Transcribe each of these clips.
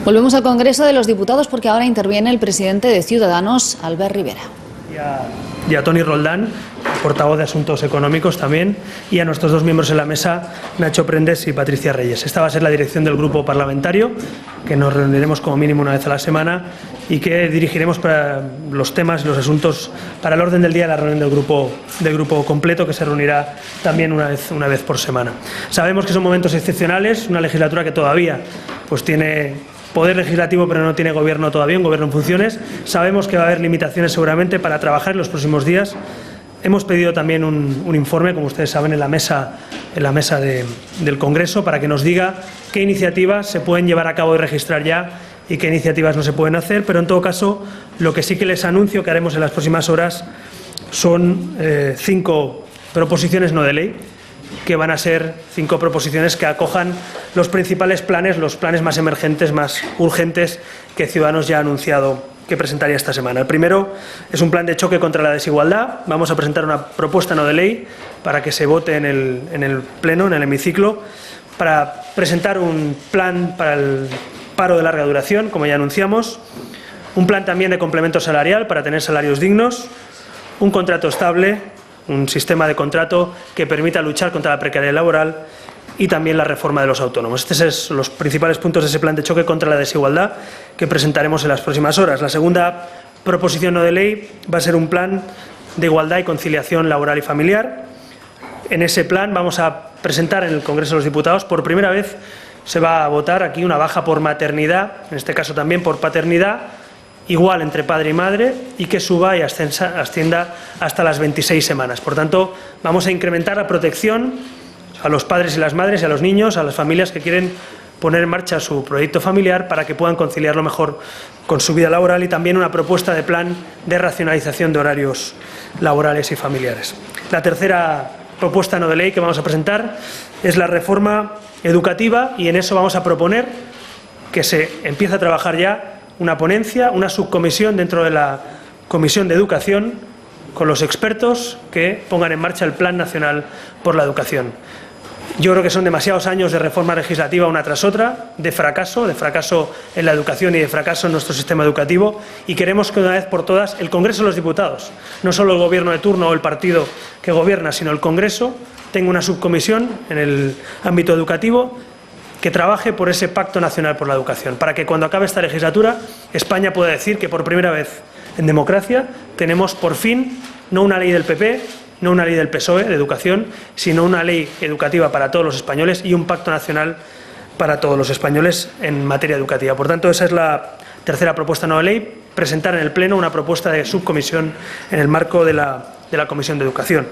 Volvemos al Congreso de los Diputados porque ahora interviene el presidente de Ciudadanos, Albert Rivera. Y a Toni Roldán, portavoz de Asuntos Económicos también, y a nuestros dos miembros en la mesa, Nacho Prendes y Patricia Reyes. Esta va a ser la dirección del grupo parlamentario, que nos reuniremos como mínimo una vez a la semana y que dirigiremos para los temas y los asuntos para el orden del día de la reunión del grupo completo, que se reunirá también una vez por semana. Sabemos que son momentos excepcionales, una legislatura que todavía pues tiene poder legislativo pero no tiene gobierno todavía, un gobierno en funciones. Sabemos que va a haber limitaciones seguramente para trabajar en los próximos días. Hemos pedido también un informe, como ustedes saben, en la mesa del Congreso para que nos diga qué iniciativas se pueden llevar a cabo y registrar ya y qué iniciativas no se pueden hacer, pero en todo caso lo que sí que les anuncio que haremos en las próximas horas son 5 proposiciones no de ley, que van a ser 5 proposiciones que acojan los principales planes, los planes más emergentes, más urgentes que Ciudadanos ya ha anunciado que presentaría esta semana. El primero es un plan de choque contra la desigualdad. Vamos a presentar una propuesta no de ley para que se vote en el Pleno, en el hemiciclo, para presentar un plan para el paro de larga duración, como ya anunciamos, un plan también de complemento salarial para tener salarios dignos, un contrato estable, un sistema de contrato que permita luchar contra la precariedad laboral y también la reforma de los autónomos. Estos son los principales puntos de ese plan de choque contra la desigualdad que presentaremos en las próximas horas. La segunda proposición no de ley va a ser un plan de igualdad y conciliación laboral y familiar. En ese plan vamos a presentar en el Congreso de los Diputados, por primera vez se va a votar aquí una baja por maternidad, en este caso también por paternidad, igual entre padre y madre, y que suba y ascienda hasta las 26 semanas. Por tanto, vamos a incrementar la protección a los padres y las madres y a los niños, a las familias que quieren poner en marcha su proyecto familiar para que puedan conciliarlo mejor con su vida laboral, y también una propuesta de plan de racionalización de horarios laborales y familiares. La tercera propuesta no de ley que vamos a presentar es la reforma educativa, y en eso vamos a proponer que se empiece a trabajar ya una ponencia, una subcomisión dentro de la Comisión de Educación, con los expertos que pongan en marcha el Plan Nacional por la Educación. Yo creo que son demasiados años de reforma legislativa una tras otra, de fracaso en la educación y de fracaso en nuestro sistema educativo, y queremos que una vez por todas el Congreso de los Diputados, no solo el Gobierno de turno o el partido que gobierna, sino el Congreso, tenga una subcomisión en el ámbito educativo que trabaje por ese Pacto Nacional por la Educación, para que cuando acabe esta legislatura España pueda decir que por primera vez en democracia tenemos por fin no una ley del PP, no una ley del PSOE de educación, sino una ley educativa para todos los españoles y un pacto nacional para todos los españoles en materia educativa. Por tanto, esa es la tercera propuesta no de ley, presentar en el Pleno una propuesta de subcomisión en el marco de la Comisión de Educación.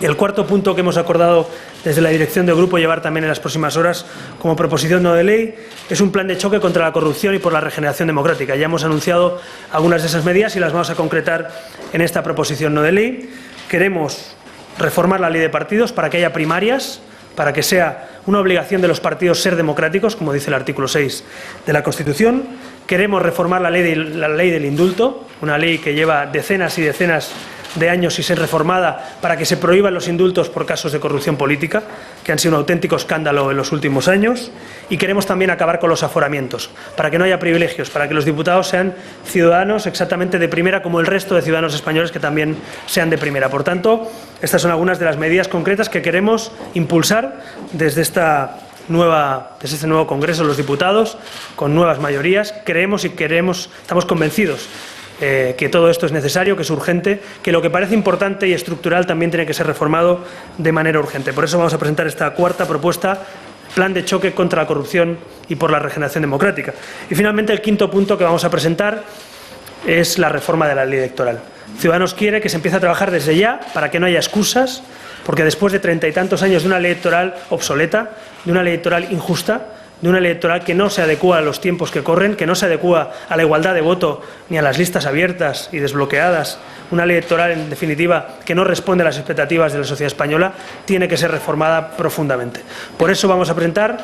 Y el cuarto punto que hemos acordado desde la dirección del grupo llevar también en las próximas horas como proposición no de ley es un plan de choque contra la corrupción y por la regeneración democrática. Ya hemos anunciado algunas de esas medidas y las vamos a concretar en esta proposición no de ley. Queremos reformar la ley de partidos para que haya primarias, para que sea una obligación de los partidos ser democráticos, como dice el artículo 6 de la Constitución. Queremos reformar la ley del indulto, una ley que lleva decenas y decenas de años sin ser reformada, para que se prohíban los indultos por casos de corrupción política, que han sido un auténtico escándalo en los últimos años. Y queremos también acabar con los aforamientos, para que no haya privilegios, para que los diputados sean ciudadanos exactamente de primera, como el resto de ciudadanos españoles que también sean de primera. Por tanto, estas son algunas de las medidas concretas que queremos impulsar desde este nuevo Congreso de los Diputados, con nuevas mayorías. Estamos convencidos que todo esto es necesario, que es urgente, que lo que parece importante y estructural también tiene que ser reformado de manera urgente. Por eso vamos a presentar esta cuarta propuesta, plan de choque contra la corrupción y por la regeneración democrática. Y finalmente el quinto punto que vamos a presentar es la reforma de la ley electoral. Ciudadanos quiere que se empiece a trabajar desde ya para que no haya excusas, porque después de 30 y tantos años de una ley electoral obsoleta, de una ley electoral injusta, de una ley electoral que no se adecúa a los tiempos que corren, que no se adecúa a la igualdad de voto ni a las listas abiertas y desbloqueadas, una ley electoral, en definitiva, que no responde a las expectativas de la sociedad española, tiene que ser reformada profundamente. Por eso vamos a presentar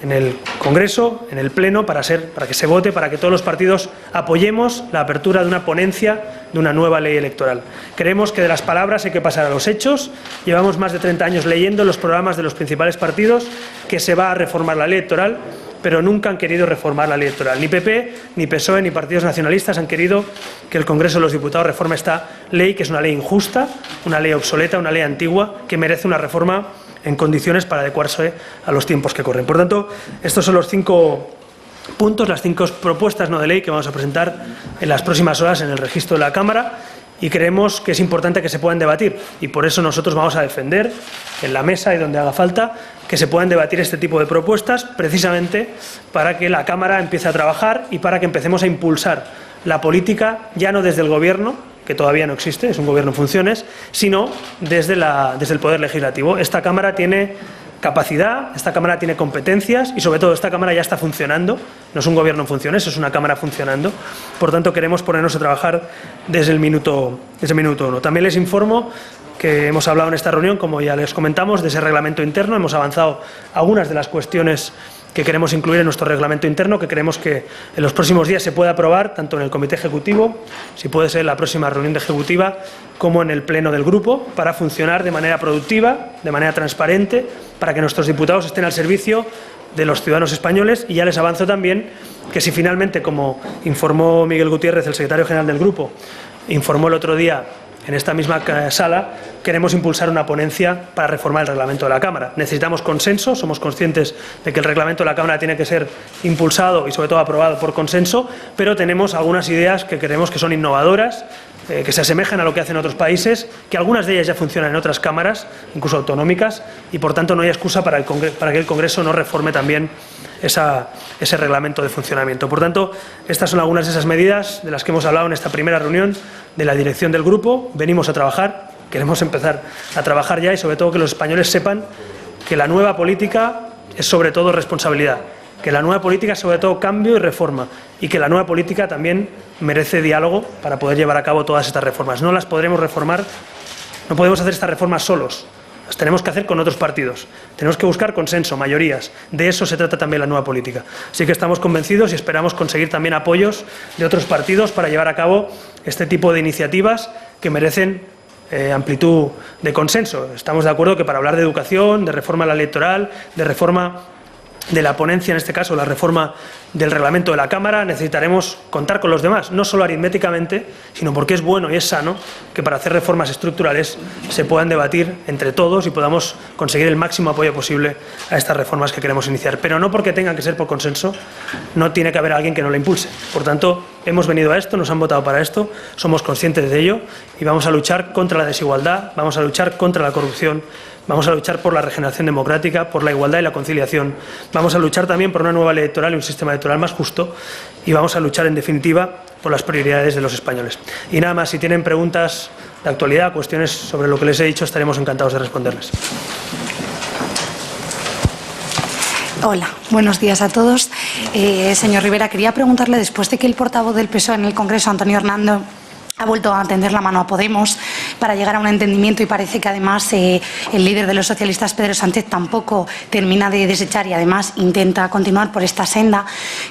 en el Congreso, en el Pleno, para que se vote, para que todos los partidos apoyemos la apertura de una ponencia de una nueva ley electoral. Creemos que de las palabras hay que pasar a los hechos. Llevamos más de 30 años leyendo los programas de los principales partidos que se va a reformar la ley electoral pero nunca han querido reformar la ley electoral. Ni PP, ni PSOE, ni partidos nacionalistas han querido que el Congreso de los Diputados reforme esta ley, que es una ley injusta, una ley obsoleta, una ley antigua, que merece una reforma en condiciones para adecuarse a los tiempos que corren. Por tanto, estos son los 5 puntos, las 5 propuestas no de ley que vamos a presentar en las próximas horas en el registro de la Cámara, y creemos que es importante que se puedan debatir, y por eso nosotros vamos a defender en la mesa y donde haga falta que se puedan debatir este tipo de propuestas, precisamente para que la Cámara empiece a trabajar y para que empecemos a impulsar la política, ya no desde el Gobierno, que todavía no existe, es un Gobierno en funciones, sino desde el Poder Legislativo. Esta Cámara tiene capacidad, esta Cámara tiene competencias y, sobre todo, esta Cámara ya está funcionando. No es un Gobierno en funciones, es una Cámara funcionando. Por tanto, queremos ponernos a trabajar desde el minuto 1. También les informo que hemos hablado en esta reunión, como ya les comentamos, de ese reglamento interno. Hemos avanzado algunas de las cuestiones que queremos incluir en nuestro reglamento interno, que creemos que en los próximos días se puede aprobar, tanto en el Comité Ejecutivo, si puede ser la próxima reunión de Ejecutiva, como en el Pleno del Grupo, para funcionar de manera productiva, de manera transparente, para que nuestros diputados estén al servicio de los ciudadanos españoles. Y ya les avanzo también que si finalmente, como informó Miguel Gutiérrez, el secretario general del Grupo, informó el otro día en esta misma sala, queremos impulsar una ponencia para reformar el reglamento de la Cámara. Necesitamos consenso, somos conscientes de que el reglamento de la Cámara tiene que ser impulsado y sobre todo aprobado por consenso, pero tenemos algunas ideas que creemos que son innovadoras, que se asemejan a lo que hacen otros países, que algunas de ellas ya funcionan en otras cámaras, incluso autonómicas, y por tanto no hay excusa para que el Congreso no reforme también ese reglamento de funcionamiento. Por tanto, estas son algunas de esas medidas de las que hemos hablado en esta primera reunión de la dirección del Grupo. Venimos a trabajar, queremos empezar a trabajar ya, y sobre todo que los españoles sepan que la nueva política es sobre todo responsabilidad, que la nueva política es sobre todo cambio y reforma, y que la nueva política también merece diálogo para poder llevar a cabo todas estas reformas. No las podremos reformar, no podemos hacer estas reformas solos. Las tenemos que hacer con otros partidos. Tenemos que buscar consenso, mayorías. De eso se trata también la nueva política. Así que estamos convencidos y esperamos conseguir también apoyos de otros partidos para llevar a cabo este tipo de iniciativas que merecen amplitud de consenso. Estamos de acuerdo que para hablar de educación, de reforma de la electoral, de reforma de la ponencia, en este caso la reforma del reglamento de la Cámara, necesitaremos contar con los demás, no solo aritméticamente, sino porque es bueno y es sano que para hacer reformas estructurales se puedan debatir entre todos y podamos conseguir el máximo apoyo posible a estas reformas que queremos iniciar. Pero no porque tengan que ser por consenso, no tiene que haber alguien que no la impulse. Por tanto, hemos venido a esto, nos han votado para esto, somos conscientes de ello y vamos a luchar contra la desigualdad, vamos a luchar contra la corrupción, vamos a luchar por la regeneración democrática, por la igualdad y la conciliación. Vamos a luchar también por una nueva ley electoral y un sistema electoral más justo, y vamos a luchar, en definitiva, por las prioridades de los españoles. Y nada más, si tienen preguntas de actualidad, cuestiones sobre lo que les he dicho, estaremos encantados de responderles. Hola, buenos días a todos. Señor Rivera, quería preguntarle, después de que el portavoz del PSOE en el Congreso, Antonio Hernando, ha vuelto a tender la mano a Podemos para llegar a un entendimiento, y parece que además el líder de los socialistas, Pedro Sánchez, tampoco termina de desechar y además intenta continuar por esta senda.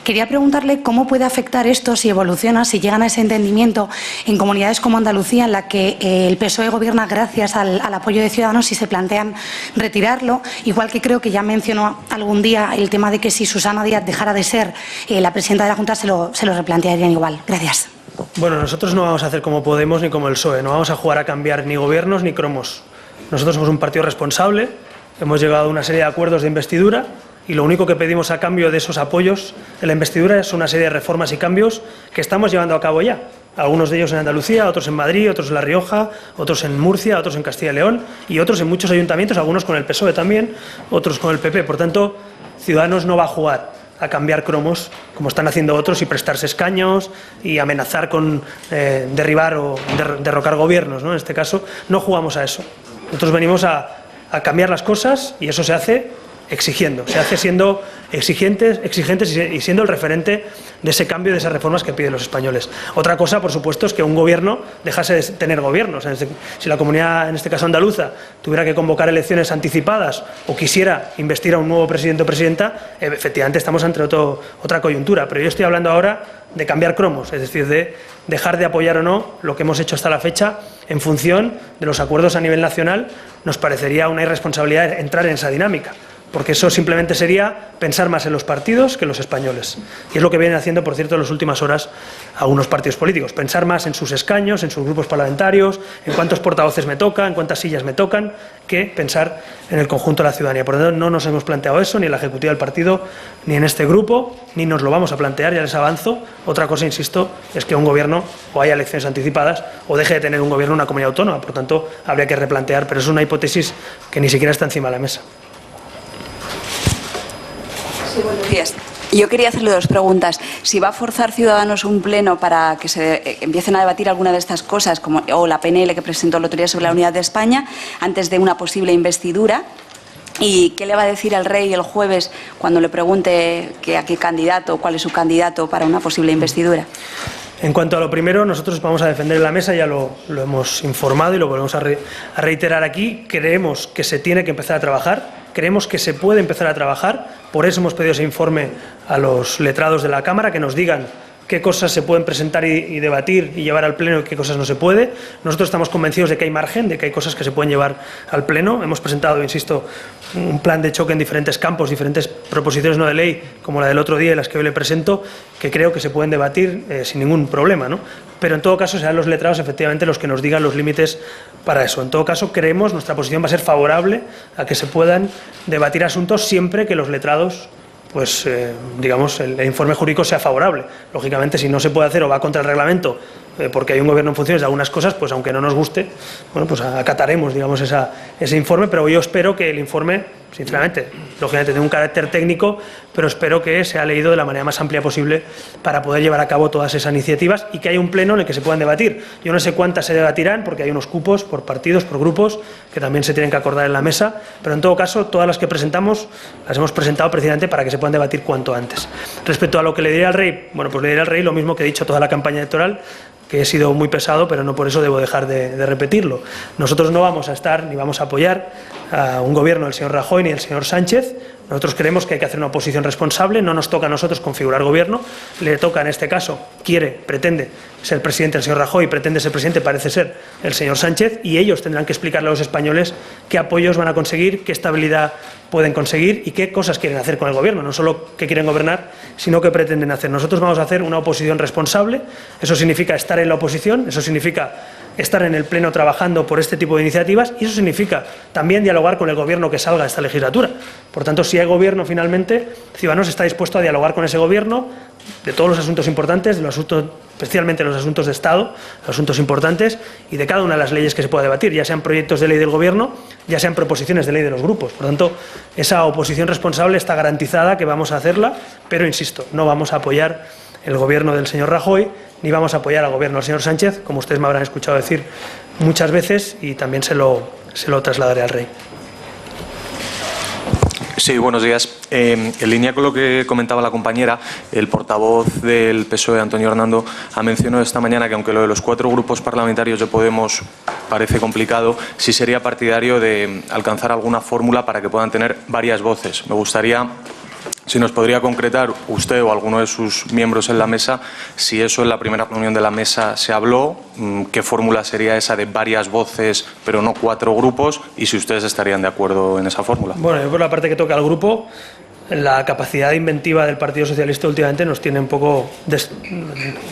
Quería preguntarle cómo puede afectar esto, si evoluciona, si llegan a ese entendimiento en comunidades como Andalucía, en la que el PSOE gobierna gracias al apoyo de Ciudadanos, si se plantean retirarlo, igual que creo que ya mencionó algún día el tema de que si Susana Díaz dejara de ser la presidenta de la Junta se lo replantearían igual. Gracias. Bueno, nosotros no vamos a hacer como Podemos ni como el PSOE, no vamos a jugar a cambiar ni gobiernos ni cromos. Nosotros somos un partido responsable, hemos llegado a una serie de acuerdos de investidura y lo único que pedimos a cambio de esos apoyos de la investidura es una serie de reformas y cambios que estamos llevando a cabo ya. Algunos de ellos en Andalucía, otros en Madrid, otros en La Rioja, otros en Murcia, otros en Castilla y León y otros en muchos ayuntamientos, algunos con el PSOE también, otros con el PP. Por tanto, Ciudadanos no va a jugar a cambiar cromos, como están haciendo otros, y prestarse escaños y amenazar con derribar o derrocar gobiernos, ¿no? En este caso, no jugamos a eso. Nosotros venimos a cambiar las cosas y eso se hace exigiendo, se hace siendo exigentes y siendo el referente de ese cambio, de esas reformas que piden los españoles. Otra cosa, por supuesto, es que un gobierno dejase de tener gobiernos. Si la comunidad, en este caso andaluza, tuviera que convocar elecciones anticipadas o quisiera investir a un nuevo presidente o presidenta, efectivamente estamos ante otra coyuntura. Pero yo estoy hablando ahora de cambiar cromos, es decir, de dejar de apoyar o no lo que hemos hecho hasta la fecha en función de los acuerdos a nivel nacional. Nos parecería una irresponsabilidad entrar en esa dinámica. porque eso simplemente sería pensar más en los partidos que en los españoles. Y es lo que vienen haciendo, por cierto, en las últimas horas algunos partidos políticos. Pensar más en sus escaños, en sus grupos parlamentarios, en cuántos portavoces me tocan, en cuántas sillas me tocan, que pensar en el conjunto de la ciudadanía. Por lo tanto, no nos hemos planteado eso, ni en la ejecutiva del partido, ni en este grupo, ni nos lo vamos a plantear, ya les avanzo. Otra cosa, insisto, es que un gobierno o haya elecciones anticipadas o deje de tener un gobierno una comunidad autónoma. Por tanto, habría que replantear, pero es una hipótesis que ni siquiera está encima de la mesa. Sí, buenos días. Yo quería hacerle dos preguntas. Si va a forzar Ciudadanos un pleno para que se empiecen a debatir alguna de estas cosas, o la PNL que presentó el otro día sobre la unidad de España, antes de una posible investidura. ¿Y qué le va a decir al rey el jueves cuando le pregunte a qué candidato, cuál es su candidato para una posible investidura? En cuanto a lo primero, nosotros vamos a defender en la mesa, ya lo hemos informado y lo volvemos a reiterar aquí. Creemos que se tiene que empezar a trabajar. Creemos que se puede empezar a trabajar, por eso hemos pedido ese informe a los letrados de la Cámara, que nos digan qué cosas se pueden presentar y debatir y llevar al Pleno y qué cosas no se puede. Nosotros estamos convencidos de que hay margen, de que hay cosas que se pueden llevar al Pleno. Hemos presentado, insisto, un plan de choque en diferentes campos, diferentes proposiciones no de ley, como la del otro día y las que hoy le presento, que creo que se pueden debatir sin ningún problema, ¿no? Pero en todo caso serán los letrados efectivamente los que nos digan los límites para eso. En todo caso, creemos, nuestra posición va a ser favorable a que se puedan debatir asuntos siempre que los letrados, pues digamos, el informe jurídico sea favorable. Lógicamente, si no se puede hacer o va contra el reglamento, porque hay un gobierno en funciones de algunas cosas, pues aunque no nos guste, bueno, pues acataremos, digamos, ese informe, pero yo espero que el informe, sinceramente, lógicamente tiene un carácter técnico, pero espero que sea leído de la manera más amplia posible para poder llevar a cabo todas esas iniciativas y que haya un pleno en el que se puedan debatir. Yo no sé cuántas se debatirán, porque hay unos cupos por partidos, por grupos, que también se tienen que acordar en la mesa, pero en todo caso, todas las que presentamos, las hemos presentado precisamente para que se puedan debatir cuanto antes. Respecto a lo que le diré al rey, bueno, pues le diré al rey lo mismo que he dicho toda la campaña electoral, que he sido muy pesado, pero no por eso debo dejar de repetirlo. Nosotros no vamos a estar ni vamos a apoyar a un gobierno del señor Rajoy ni del señor Sánchez. Nosotros creemos que hay que hacer una oposición responsable, no nos toca a nosotros configurar gobierno, le toca en este caso, pretende ser presidente el señor Rajoy, pretende ser presidente, parece ser, el señor Sánchez, y ellos tendrán que explicarle a los españoles qué apoyos van a conseguir, qué estabilidad pueden conseguir y qué cosas quieren hacer con el gobierno, no solo que quieren gobernar, sino que pretenden hacer. Nosotros vamos a hacer una oposición responsable, eso significa estar en la oposición, eso significa estar en el Pleno trabajando por este tipo de iniciativas y eso significa también dialogar con el gobierno que salga esta legislatura. Por tanto, si hay gobierno finalmente, Ciudadanos está dispuesto a dialogar con ese gobierno de todos los asuntos importantes, de los asuntos, especialmente los asuntos de Estado, los asuntos importantes y de cada una de las leyes que se pueda debatir, ya sean proyectos de ley del gobierno, ya sean proposiciones de ley de los grupos. Por tanto, esa oposición responsable está garantizada que vamos a hacerla, pero insisto, no vamos a apoyar el gobierno del señor Rajoy, ni vamos a apoyar al gobierno del señor Sánchez, como ustedes me habrán escuchado decir muchas veces, y también se lo trasladaré al rey. Sí, buenos días. En línea con lo que comentaba la compañera, el portavoz del PSOE, Antonio Hernando, ha mencionado esta mañana que aunque lo de los 4 grupos parlamentarios de Podemos parece complicado, sí sería partidario de alcanzar alguna fórmula para que puedan tener varias voces. Me gustaría, si nos podría concretar usted o alguno de sus miembros en la mesa, si eso en la primera reunión de la mesa se habló, qué fórmula sería esa de varias voces pero no 4 grupos y si ustedes estarían de acuerdo en esa fórmula. Bueno, yo por la parte que toca al grupo, la capacidad inventiva del Partido Socialista últimamente nos tiene un poco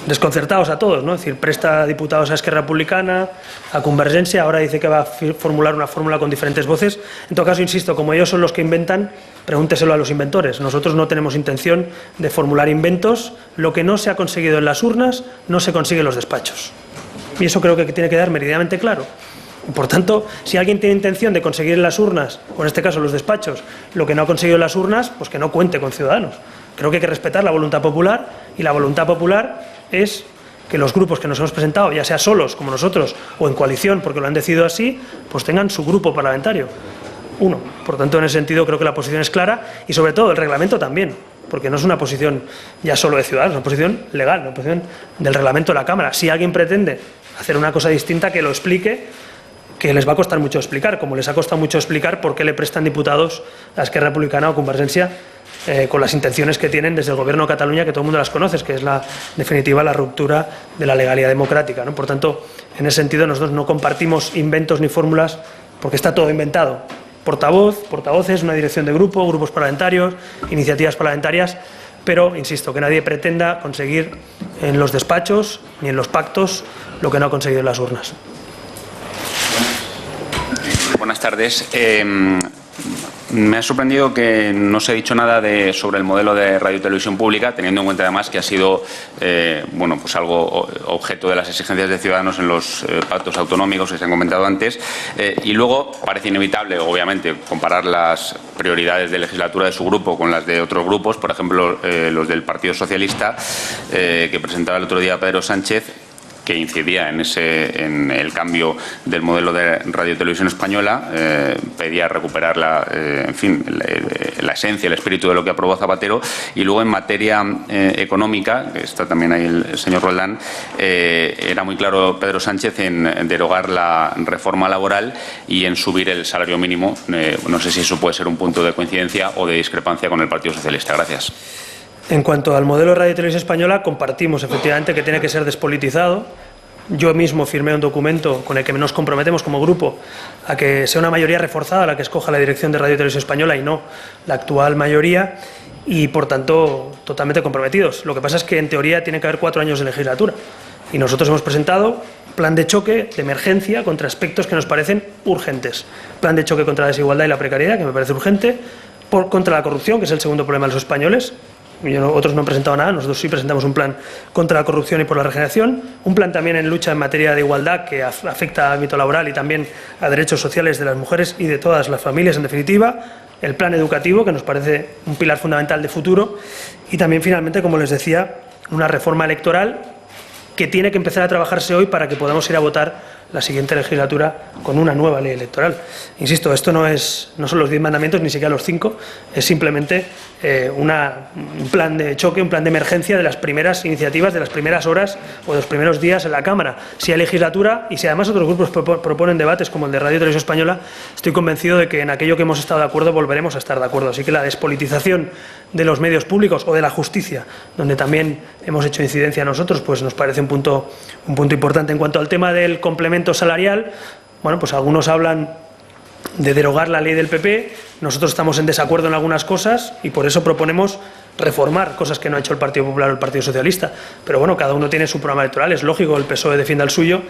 desconcertados a todos, ¿no? Es decir, presta diputados a Esquerra Republicana, a Convergencia, ahora dice que va a formular una fórmula con diferentes voces. En todo caso, insisto, como ellos son los que inventan, pregúnteselo a los inventores. Nosotros no tenemos intención de formular inventos. Lo que no se ha conseguido en las urnas no se consigue en los despachos. Y eso creo que tiene que quedar meridianamente claro. Por tanto, si alguien tiene intención de conseguir en las urnas, o en este caso los despachos, lo que no ha conseguido en las urnas, pues que no cuente con Ciudadanos. Creo que hay que respetar la voluntad popular, y la voluntad popular es que los grupos que nos hemos presentado, ya sea solos como nosotros o en coalición, porque lo han decidido así, pues tengan su grupo parlamentario. Uno. Por tanto, en ese sentido creo que la posición es clara y sobre todo el reglamento también, porque no es una posición ya solo de Ciudadanos, es una posición legal, una posición del reglamento de la Cámara. Si alguien pretende hacer una cosa distinta, que lo explique, que les va a costar mucho explicar, como les ha costado mucho explicar por qué le prestan diputados a Esquerra Republicana o Convergencia con las intenciones que tienen desde el Gobierno de Cataluña, que todo el mundo las conoce, que es la definitiva la ruptura de la legalidad democrática, ¿no? Por tanto, en ese sentido nosotros no compartimos inventos ni fórmulas porque está todo inventado. portavoces, una dirección de grupo, grupos parlamentarios, iniciativas parlamentarias, pero, insisto, que nadie pretenda conseguir en los despachos ni en los pactos lo que no ha conseguido en las urnas. Buenas tardes. Me ha sorprendido que no se ha dicho nada sobre el modelo de radio y televisión pública, teniendo en cuenta además que ha sido pues algo objeto de las exigencias de Ciudadanos en los pactos autonómicos que se han comentado antes. Y luego parece inevitable, obviamente, comparar las prioridades de legislatura de su grupo con las de otros grupos, por ejemplo, los del Partido Socialista, que presentaba el otro día Pedro Sánchez, que incidía en el cambio del modelo de radio y televisión española, pedía recuperar la esencia, el espíritu de lo que aprobó Zapatero, y luego en materia económica, que está también ahí el señor Roldán, era muy claro Pedro Sánchez en derogar la reforma laboral y en subir el salario mínimo. No sé si eso puede ser un punto de coincidencia o de discrepancia con el Partido Socialista. Gracias. En cuanto al modelo de radio y televisión española, compartimos efectivamente que tiene que ser despolitizado. Yo mismo firmé un documento con el que nos comprometemos como grupo a que sea una mayoría reforzada la que escoja la dirección de Radio y Televisión Española y no la actual mayoría, y por tanto totalmente comprometidos. Lo que pasa es que en teoría tiene que haber 4 años de legislatura y nosotros hemos presentado un plan de choque de emergencia contra aspectos que nos parecen urgentes. Plan de choque contra la desigualdad y la precariedad, que me parece urgente, contra la corrupción, que es el segundo problema de los españoles. Otros no han presentado nada, nosotros sí presentamos un plan contra la corrupción y por la regeneración, un plan también en lucha en materia de igualdad que afecta al ámbito laboral y también a derechos sociales de las mujeres y de todas las familias, en definitiva, el plan educativo, que nos parece un pilar fundamental de futuro, y también, finalmente, como les decía, una reforma electoral que tiene que empezar a trabajarse hoy para que podamos ir a votar la siguiente legislatura con una nueva ley electoral. Insisto, esto no son los 10 mandamientos, ni siquiera los 5, es simplemente un plan de choque, un plan de emergencia de las primeras iniciativas, de las primeras horas o de los primeros días en la Cámara. Si hay legislatura y si además otros grupos proponen debates como el de Radio y Televisión Española, estoy convencido de que en aquello que hemos estado de acuerdo volveremos a estar de acuerdo. Así que la despolitización de los medios públicos o de la justicia, donde también hemos hecho incidencia nosotros, pues nos parece un punto importante. En cuanto al tema del complemento salarial, bueno, pues algunos hablan de derogar la ley del PP, nosotros estamos en desacuerdo en algunas cosas y por eso proponemos reformar cosas que no ha hecho el Partido Popular o el Partido Socialista. Pero bueno, cada uno tiene su programa electoral, es lógico, el PSOE defienda el suyo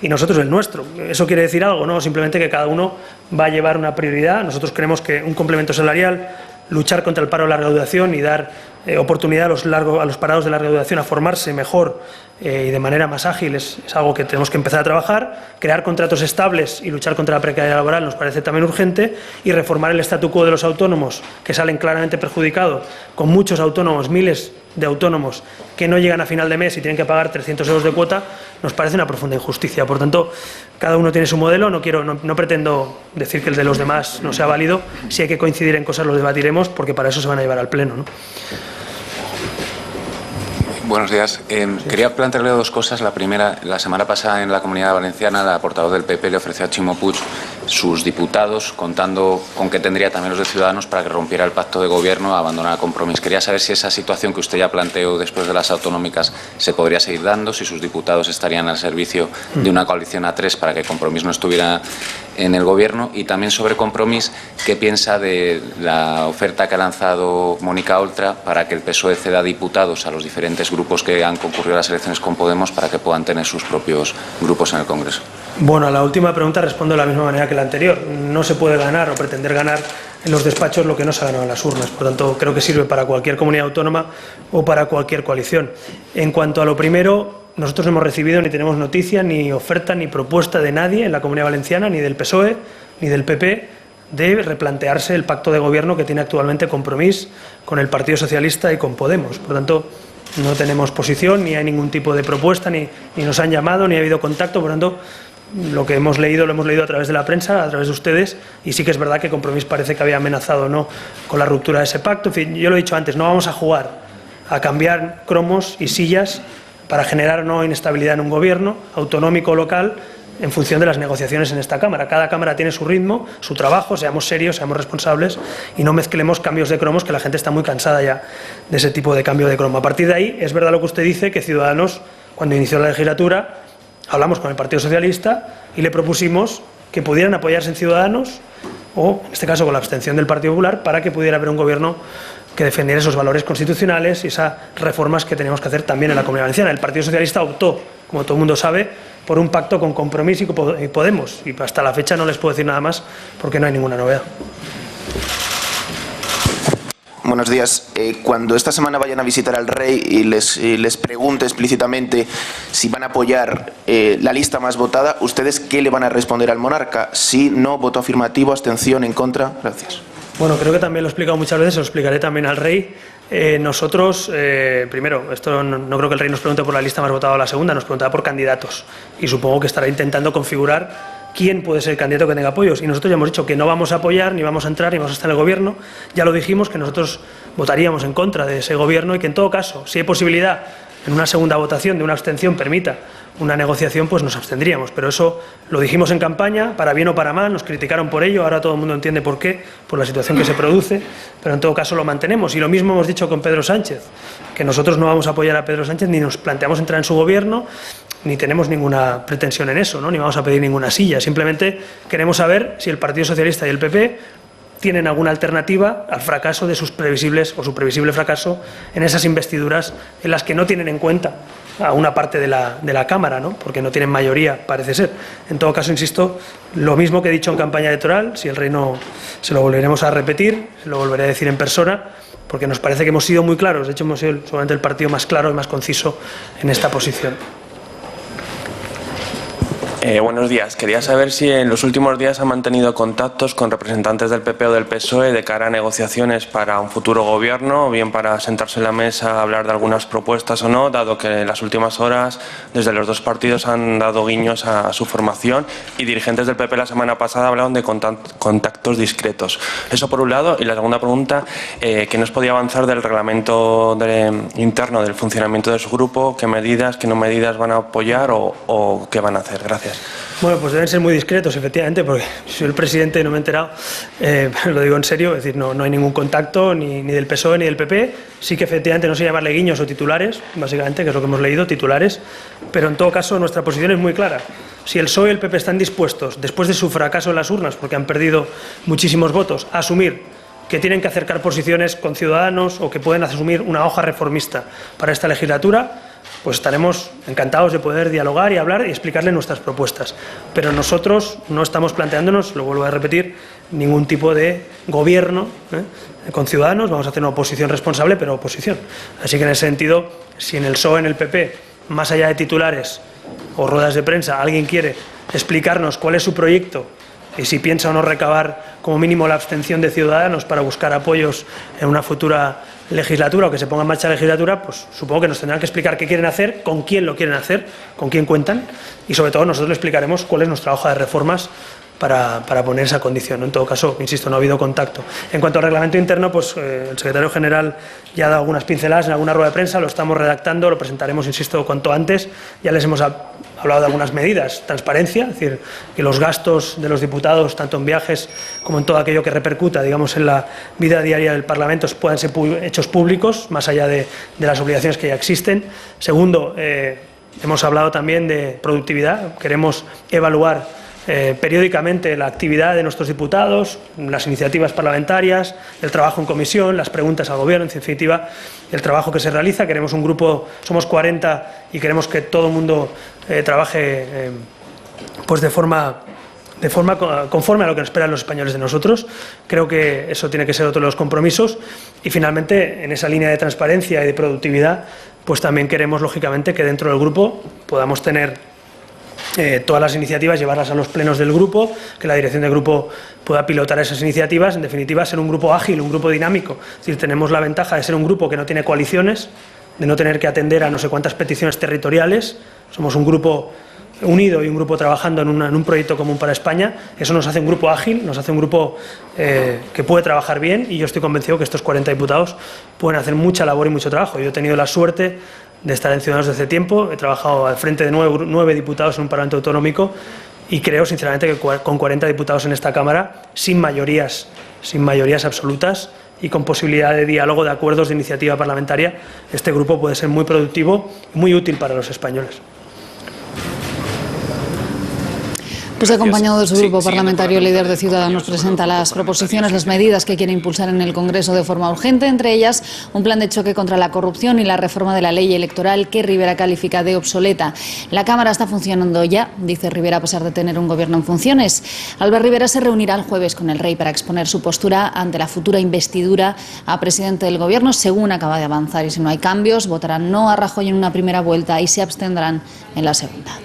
y nosotros el nuestro. ¿Eso quiere decir algo? No, simplemente que cada uno va a llevar una prioridad. Nosotros creemos que un complemento salarial, luchar contra el paro de larga duración y dar oportunidad a los parados de larga duración a formarse mejor y de manera más ágil es algo que tenemos que empezar a trabajar. Crear contratos estables y luchar contra la precariedad laboral nos parece también urgente, y reformar el statu quo de los autónomos, que salen claramente perjudicados, con muchos autónomos, miles de autónomos que no llegan a final de mes y tienen que pagar 300 euros de cuota, nos parece una profunda injusticia. Por tanto, cada uno tiene su modelo, no pretendo decir que el de los demás no sea válido. Si hay que coincidir en cosas, lo debatiremos, porque para eso se van a llevar al Pleno, ¿no? Buenos días. Quería plantearle 2 cosas. La primera, la semana pasada en la Comunidad Valenciana, la portavoz del PP le ofreció a Ximo Puig sus diputados, contando con que tendría también los de Ciudadanos para que rompiera el pacto de gobierno, abandonara Compromís. Quería saber si esa situación que usted ya planteó después de las autonómicas se podría seguir dando, si sus diputados estarían al servicio de una coalición a 3 para que Compromís no estuviera en el gobierno. Y también sobre Compromís, ¿qué piensa de la oferta que ha lanzado Mónica Oltra para que el PSOE ceda diputados a los diferentes grupos que han concurrido a las elecciones con Podemos para que puedan tener sus propios grupos en el Congreso? Bueno, a la última pregunta respondo de la misma manera que la anterior. No se puede ganar o pretender ganar en los despachos lo que no se ha ganado en las urnas. Por tanto, creo que sirve para cualquier comunidad autónoma o para cualquier coalición. En cuanto a lo primero, nosotros no hemos recibido ni tenemos noticia, ni oferta, ni propuesta de nadie en la Comunidad Valenciana, ni del PSOE, ni del PP, de replantearse el pacto de gobierno que tiene actualmente Compromís con el Partido Socialista y con Podemos. Por tanto, no tenemos posición, ni hay ningún tipo de propuesta, ni nos han llamado, ni ha habido contacto. Por tanto, lo que hemos leído, lo hemos leído a través de la prensa, a través de ustedes, y sí que es verdad que Compromís parece que había amenazado no con la ruptura de ese pacto. En fin, yo lo he dicho antes, no vamos a jugar a cambiar cromos y sillas para generar no inestabilidad en un gobierno autonómico o local en función de las negociaciones en esta Cámara. Cada Cámara tiene su ritmo, su trabajo, seamos serios, seamos responsables y no mezclemos cambios de cromos, que la gente está muy cansada ya de ese tipo de cambio de cromo. A partir de ahí, es verdad lo que usted dice, que Ciudadanos, cuando inició la legislatura, hablamos con el Partido Socialista y le propusimos que pudieran apoyarse en Ciudadanos o en este caso con la abstención del Partido Popular, para que pudiera haber un gobierno que defendiera esos valores constitucionales y esas reformas que teníamos que hacer también en la Comunidad Valenciana. El Partido Socialista optó, como todo el mundo sabe, por un pacto con Compromís y Podemos, y hasta la fecha no les puedo decir nada más porque no hay ninguna novedad. Buenos días. Cuando esta semana vayan a visitar al rey y les pregunte explícitamente si van a apoyar la lista más votada, ¿ustedes qué le van a responder al monarca? Sí, no, voto afirmativo, abstención, en contra. Gracias. Bueno, creo que también lo he explicado muchas veces, lo explicaré también al rey. Nosotros, primero, esto no creo que el rey nos pregunte por la lista más votada o la segunda, nos preguntará por candidatos. Y supongo que estará intentando configurar quién puede ser el candidato que tenga apoyos. Y nosotros ya hemos dicho que no vamos a apoyar, ni vamos a entrar, ni vamos a estar en el gobierno. Ya lo dijimos, que nosotros votaríamos en contra de ese gobierno y que en todo caso, si hay posibilidad en una segunda votación de una abstención permita una negociación, pues nos abstendríamos. Pero eso lo dijimos en campaña, para bien o para mal, nos criticaron por ello, ahora todo el mundo entiende por qué, por la situación que se produce, pero en todo caso lo mantenemos. Y lo mismo hemos dicho con Pedro Sánchez, que nosotros no vamos a apoyar a Pedro Sánchez, ni nos planteamos entrar en su gobierno, ni tenemos ninguna pretensión en eso, ¿no? Ni vamos a pedir ninguna silla. Simplemente queremos saber si el Partido Socialista y el PP tienen alguna alternativa al fracaso de sus previsibles o su previsible fracaso en esas investiduras en las que no tienen en cuenta a una parte de la Cámara, ¿no? Porque no tienen mayoría, parece ser. En todo caso, insisto, lo mismo que he dicho en campaña electoral, si el rey no, se lo volveremos a repetir, se lo volveré a decir en persona, porque nos parece que hemos sido muy claros. De hecho, hemos sido seguramente el partido más claro y más conciso en esta posición. Buenos días. Quería saber si en los últimos días ha mantenido contactos con representantes del PP o del PSOE de cara a negociaciones para un futuro gobierno, o bien para sentarse en la mesa a hablar de algunas propuestas o no, dado que en las últimas horas desde los dos partidos han dado guiños a su formación y dirigentes del PP la semana pasada hablaron de contactos discretos. Eso por un lado. Y la segunda pregunta, ¿qué nos podía avanzar del reglamento interno del funcionamiento de su grupo? ¿Qué medidas, qué no medidas van a apoyar o qué van a hacer? Gracias. Bueno, pues deben ser muy discretos, efectivamente, porque soy el presidente y no me he enterado, lo digo en serio, es decir, no hay ningún contacto ni del PSOE ni del PP. Sí que efectivamente no sé llamarle guiños o titulares, básicamente, que es lo que hemos leído, titulares, pero en todo caso nuestra posición es muy clara. Si el PSOE y el PP están dispuestos, después de su fracaso en las urnas, porque han perdido muchísimos votos, a asumir que tienen que acercar posiciones con Ciudadanos o que pueden asumir una hoja reformista para esta legislatura, pues estaremos encantados de poder dialogar y hablar y explicarle nuestras propuestas. Pero nosotros no estamos planteándonos, lo vuelvo a repetir, ningún tipo de gobierno con Ciudadanos. Vamos a hacer una oposición responsable, pero oposición. Así que en ese sentido, si en el PSOE, en el PP, más allá de titulares o ruedas de prensa, alguien quiere explicarnos cuál es su proyecto y si piensa o no recabar como mínimo la abstención de Ciudadanos para buscar apoyos en una futura legislatura o que se ponga en marcha la legislatura, pues supongo que nos tendrán que explicar qué quieren hacer, con quién lo quieren hacer, con quién cuentan y sobre todo nosotros le explicaremos cuál es nuestra hoja de reformas para poner esa condición. En todo caso, insisto, no ha habido contacto. En cuanto al reglamento interno, pues el secretario general ya ha dado algunas pinceladas en alguna rueda de prensa, lo estamos redactando, lo presentaremos, insisto, cuanto antes. Ya les hemos hablado de algunas medidas, transparencia, es decir, que los gastos de los diputados, tanto en viajes como en todo aquello que repercuta, digamos, en la vida diaria del Parlamento, puedan ser hechos públicos, más allá de las obligaciones que ya existen. Segundo, hemos hablado también de productividad, queremos evaluar periódicamente la actividad de nuestros diputados, las iniciativas parlamentarias, el trabajo en comisión, las preguntas al Gobierno, en definitiva, el trabajo que se realiza. Queremos un grupo, somos 40 y queremos que todo el mundo trabaje pues de forma conforme a lo que esperan los españoles de nosotros. Creo que eso tiene que ser otro de los compromisos. Y finalmente, en esa línea de transparencia y de productividad, pues también queremos, lógicamente, que dentro del grupo podamos tener todas las iniciativas, llevarlas a los plenos del grupo, que la dirección del grupo pueda pilotar esas iniciativas, en definitiva ser un grupo ágil, un grupo dinámico. Es decir, tenemos la ventaja de ser un grupo que no tiene coaliciones, de no tener que atender a no sé cuántas peticiones territoriales. Somos un grupo unido y un grupo trabajando en un proyecto común para España. Eso nos hace un grupo ágil, nos hace un grupo que puede trabajar bien, y yo estoy convencido que estos 40 diputados pueden hacer mucha labor y mucho trabajo. Yo he tenido la suerte de estar en Ciudadanos desde hace tiempo, he trabajado al frente de 9 diputados en un Parlamento autonómico y creo sinceramente que con 40 diputados en esta Cámara, sin mayorías absolutas y con posibilidad de diálogo, de acuerdos, de iniciativa parlamentaria, este grupo puede ser muy productivo y muy útil para los españoles. Pues acompañado de su grupo parlamentario, el líder de Ciudadanos presenta las proposiciones, las medidas que quiere impulsar en el Congreso de forma urgente, entre ellas un plan de choque contra la corrupción y la reforma de la ley electoral que Rivera califica de obsoleta. La Cámara está funcionando ya, dice Rivera, a pesar de tener un gobierno en funciones. Albert Rivera se reunirá el jueves con el rey para exponer su postura ante la futura investidura a presidente del gobierno, según acaba de avanzar. Y si no hay cambios, votarán no a Rajoy en una primera vuelta y se abstendrán en la segunda.